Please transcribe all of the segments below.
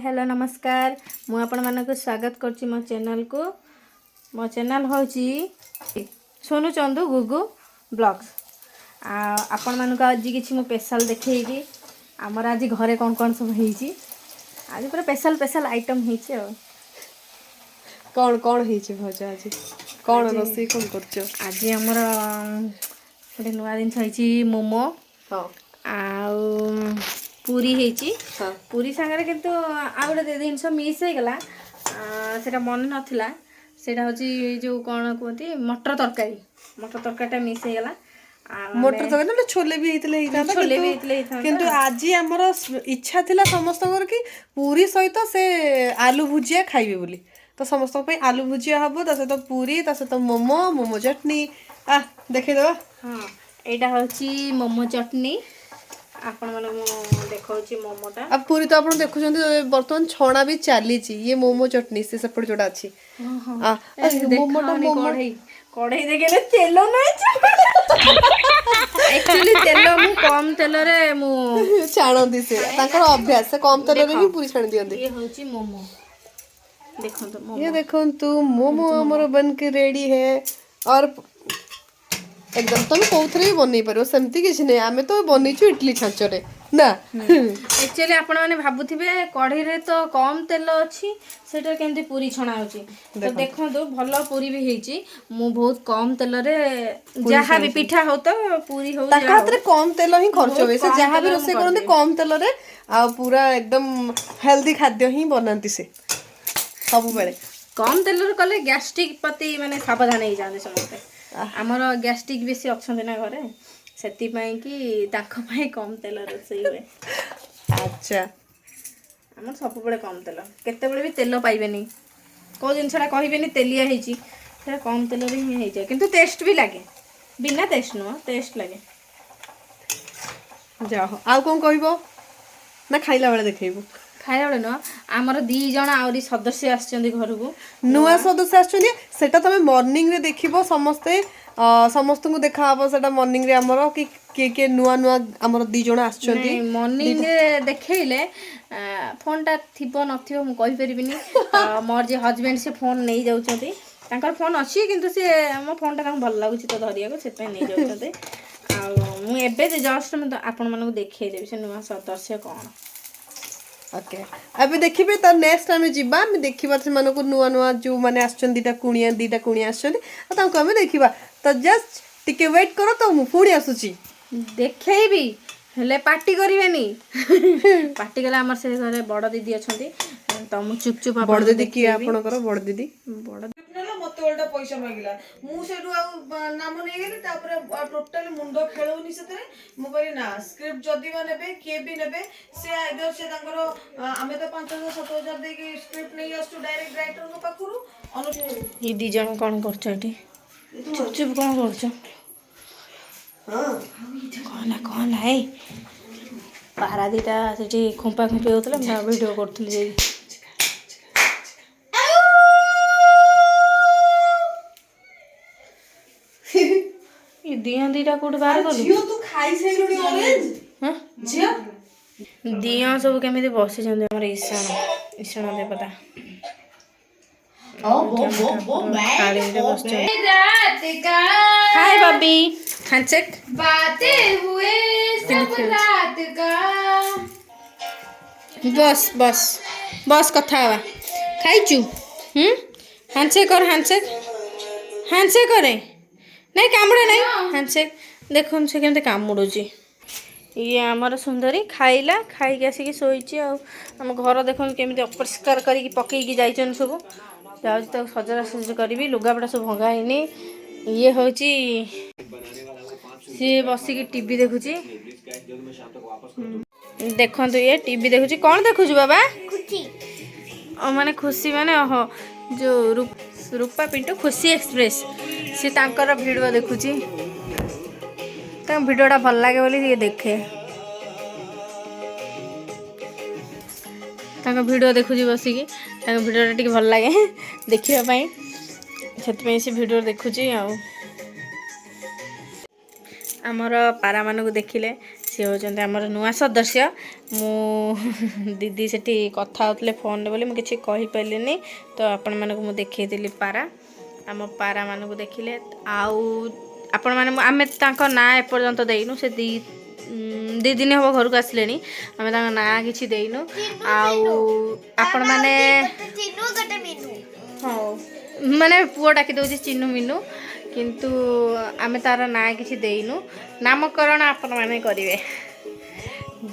Hello नमस्कार मु आपण मानक स्वागत करछि मो चैनल को। मो चैनल होची सोनू चंदू गुगु ब्लॉग्स। आपण मानक आज किछि मु स्पेशल देखैगी। हमर आज घरे कोन कोन सब हेची। आज पूरा स्पेशल आइटम हेची। कौन कौन हेची भजा आज कौन रोसी कोन करछो? आज हमर गोटे नुआ दिन हेची मोमो। हां आ पूरी हेची। हां पूरी संगे किंतु आ गोटे जिनस मिस हो गला सेटा मन नथिला। सेटा होची जो कोन कहती मटर तरकारी मिस हो गला। मटर तो ना छोले भी हेतले हेता छोले भी हेतले किंतु आज हमर इच्छा थिला समस्त कर कि पूरी सहित से आलू भुजिया खाइबे बोली। तो समस्त पे आलू भुजिया हबो त सहित पूरी त सहित मोमो चटनी आ देखै दबा। हां एटा होची मोमो चटनी। आपण मन देखौची मोमोटा। अब पूरी तो आपण देखुछंती वर्तमान छणा भी चाली छी। ये मोमो चटनी से सपड़ जोड़ा अछि। हां मोमोटा कढ़ाई देखेले तेल नै एक्चुअली तेल मु कम तेल रे मु छाणंती से ताकर अभ्यास से कम तेल रे ही पूरी छाण दियंती। ये होची मोमो देखो तो मोमो। ये देखो तू मोमो हमरो बन के रेडी है। और एकदम तुम कोथरे भी बनै परबो सेमती किछ नै। आमे तो बनै छु इडली छांचो रे ना। एक्चुअली आपण माने भाबुथिबे कढ़ी रे तो कम तेल अछि सेटा केंती पूरी छणा होची। तो देखो तो भलो पूरी भी हेची। मु बहुत कम तेल रे जहा भी पिठा हो तो पूरी हो ताका हाथ कम तेल ही खर्च होवे से जहा भी रोसे करते कम तेल रे आ पूरा एकदम हेल्दी खाद्य ही बनांती से सब बेले। कम तेल रे कले गैस्ट्रिक प्रति माने सावधान हे जाने समस्ते। हमर गैस्ट्रिक बेसी अछन ना घरे सेति पई कि ताको पई कम तेल रोसई होए। अच्छा हमर सब बेले कम तेल केते बेले भी तेल पाइबेनी। को जिनसडा कहिबेनी तेलिया हेची से कम तेल रे ही हे जाय किंतु टेस्ट भी लागे। बिना टेस्ट नो टेस्ट लागे। जाओ आ कोन कहबो ना खाइला बेले देखैबो? खाइला बेले न हमर 2 जण आउरी सदस्य आछचंदी घर को नुआ सदस्य आछचंदी सेटा तमे मॉर्निंग रे देखिबो समस्ते समस्त को देखा हबो सेटा मॉर्निंग रे हमरो कि के नुआ हमर 2 जण आछचंदी। मॉर्निंग रे देखैले फोन टा थिबो नथिबो मु कहि परिबिनी। मोर जे हस्बैंड से फोन नै जाउचंती तांकर फोन अछि किंतु से मो फोन टा तांग भल लागुची तो धरिया को सेते नै जाउचंती। आ मु एबे जे जस्ट म आपण मानको देखै देबी से नुआ सदस्य कोन। ओके अबे देखिबे त नेक्स्ट टाइम जिबा हम देखिबा से मानको नुआ जो माने आछचन दीटा कुणिया आछचन आ तांको हम देखिबा त जस्ट टिके वेट करो त मु पुडी आसुची देखैबी हेले पार्टी करिवेनी। पार्टी कला हमर से घरे बड़ दीदी अछंती त मु चुप चुप बड़ दीदी की आपनकर बड़ दीदी बड़ मत ओल्टा पैसा मागिला मु सेडु आ नाम नै गेली तापर टोटल मुंडो खेलौनी सेतरे मु कहि ना स्क्रिप्ट जदी बा नेबे के भी नेबे से आइदर से तांकर आमे तो 5000 7000 दे के स्क्रिप्ट नै आसु डायरेक्ट राइटर को पाखुरु ये 2 जण कोन करछटी चुप चुप कोन करछ? हां कोन है पारा दीटा सेठी खुंपा खुंपी होतले मैं वीडियो करथली जे ये दिया दीटा कोड बाहर कर जियो तू खाई सैलुनी ऑरेंज हां जियो दिया सब केमिति बसी जंदे हमर ईशान दे पता ओ बो रात का हाय बॉबी हैंडशेक बातें हुए सब रात का। बस बस बस कथा हवा खाइचु हैंडशेक कर हैंडशेक करे नहीं कामुड़े नहीं हैंडशेक देखो से केमते कामुड़ुची। ये आमर सुंदरी खाइला खाई आसिक शोची आम घर देख केमी अपरिष्कार करके पकईकी जाइछन सब जाऊँ तो सजड़ा सज करी लुगापटा सब भंगा हैनी। ये हूँ सी बसिकी टीवी देखुची देखु ये टीवी देखुची कौन देखुची बाबा माने खुशी माने ओहो जो रूपा पिंटू खुशी एक्सप्रेस सी तांकर वीडियो देखुची वीडियोटा भल लगे बोली ये देखे वीडियो देखुची बसिकी वीडियोटा टी भल लगे देखापी से वीडियो देखुची आमर पारा मानक देखिले सी होचंते हमर नुआ सदस्य मु दीदी सेठी कथा होतले फोन बोली मु किछि कहि पैलिनी तो आपण मानको मु देखै देली पारा आम पारा मानको देखिले आउ आपण माने आमे तांको ना ए पर्यंत देइनु से दी दिन हम घर को आसले आम ना कि देनु आपण माने हाँ माने पुओ डाकी दौर चिन्नु मीनू किंतु आम तार ना कि देनु नामकरण आपण माने करेंगे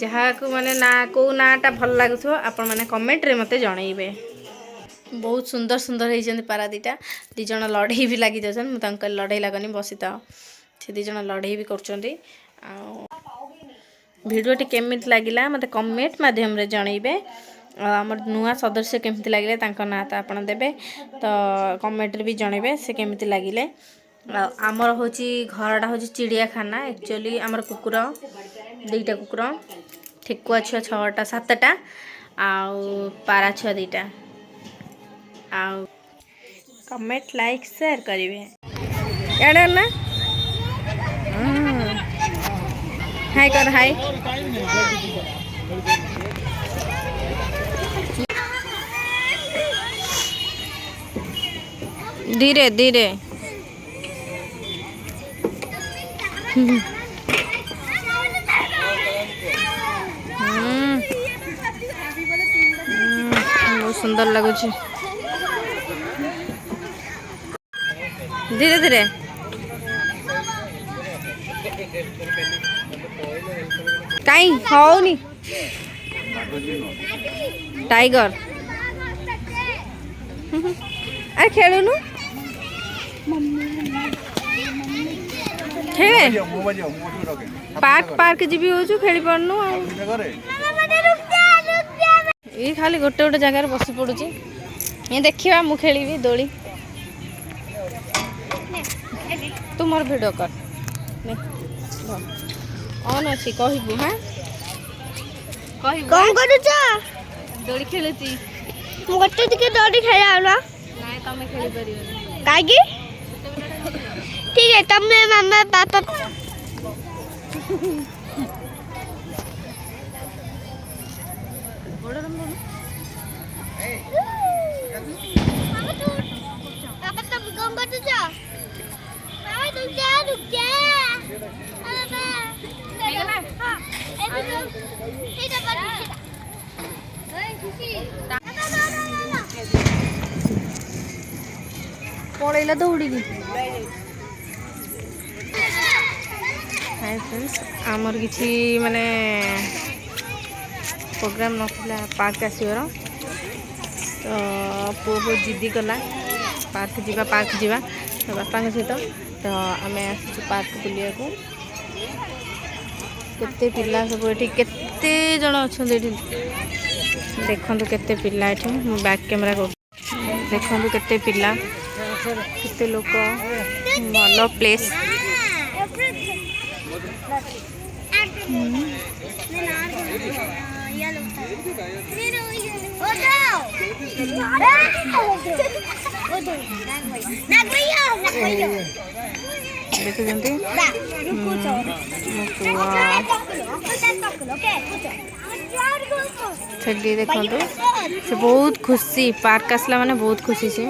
जहाँ को माने ना को नाटा भल लगुव आपण माने कमेंट रे मते जनइबे। बहुत सुंदर सुंदर होती पारा दीटा दीज लड़े भी लगी जाऊन मुझे लड़े लगनी बसी था से दीज लड़े भी कर भिडियोटी केमी लगिला मत कमेंट मध्यम जनइबे आमर नुआ सदस्य केमती लगिले तांको ना तो आपन देबे तो कमेंट भी जनइबे से केमती लगिले आमर होची घरटा होची चिड़ियाखाना एक्चुअली आमर कुकुर दुईटा कुकुर ठेकुआ छुआ 6टा 7टा आउ पारा छुआ 2टा आउ कमेंट लाइक शेयर करिवे याडे ना हाय कर हाय धीरे धीरे बहुत सुंदर लगुच धीरे धीरे कहीं होनी टाइगर अरे खेलुनु खेले पार्क पार्क जीवी हो खेली पारनु ये खाली गोटे गोटे जगार बसी पड़ुची ये देखिए मु खेली दोली तू मोर वीडियो कर ऑन अच्छी कहबू हाँ कौन करूछ दोली खेलुची मु गोटे टिके दौड़ी खेला ना नाय तमे खेली परियो कागी ठीक है तमे मम्मा पापा पापा तुम कौन करूछ मामा रुक जा पापा हां ठीक है पड़ेला दौड़ी हाय फ्रेंड्स आमर किसी माने प्रोग्राम नथिला पार्क आसवर तो पुओ बहुत जिद्दी कला पार्क जीवा तो बापा सहित तो आम आस पार्क बुलिया को केते पिला सब ये केते जन अच्छा देखु केते पिला ये बैक कैमेरा को देखु केते पिला केते लोक भल प्लेस देखते देखु से बहुत खुशी पार्क आसला माने बहुत खुशी से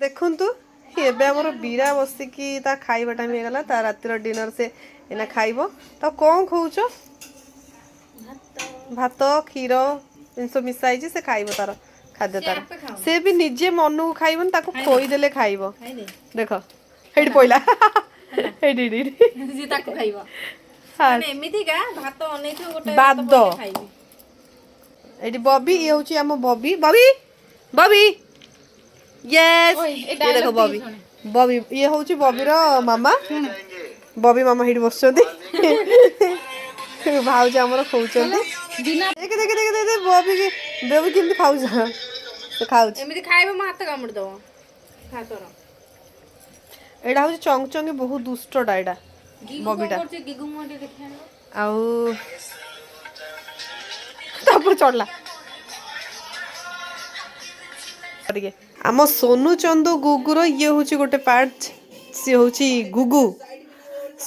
देखंतु एबे हमर बीरा बसिकी ता खाइबा टाइम हे गला ता रातिर डिनर से एना खाइबो तो कौन खौचो भात क्षीर इन सब मिसाई से खाइबो तार खाद्य तार से भी निजे मन को खाइबन ताको खोई देले खाइबो देखो हेड पइला हेड हेड जी ताको खाइबो माने एमिति का भात अनेथो गोटे बाद खाइबी एडी बॉबी ये होची हम बॉबी बॉबी बॉबी यस ये देखो बॉबी बॉबी ये होची बॉबी रो मामा बॉबी मामा हिट बसछोदी भाउज हमर खौचोदी बिना देख देख देख देख बॉबी के बेबी किंतु खाउछ से खाउछ एमिति खाइबो म हाथ कामुड़ दो खा तोर एडा होची चंग चंग बहुत दुष्ट डाइडा बॉबीटा गिगु मोटे देखा आउ तापर चढ़ला आम सोनू चंदू गुगुर ये हूँ गोटे पार्ट सी हूँ गुगु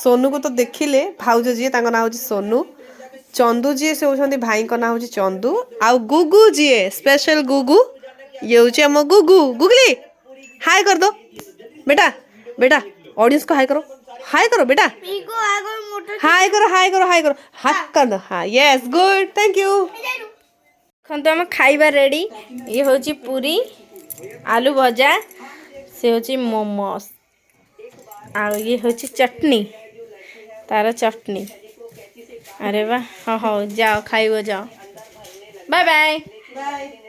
सोनू को तो देखिले भाउज जी तांको ना होची सोनू चंदू जी से होछंती भाई को ना होची चंदू आ गुगु जी स्पेशल गुगु ये होची हम गुगु गुगली हाय कर दो बेटा बेटा ऑडियंस को हाय करो बेटा इको आगो मोटर हाय करो हाथ कर दो हाँ यस गुड थैंक यू खन तो हम खाइबा रेडी ये होची पूरी आलू भजा से होची मोमोस आ ये होची चटनी तार चटनी अरे वाह हाँ हाँ जाओ खाइबो जाओ बाय बाय बाय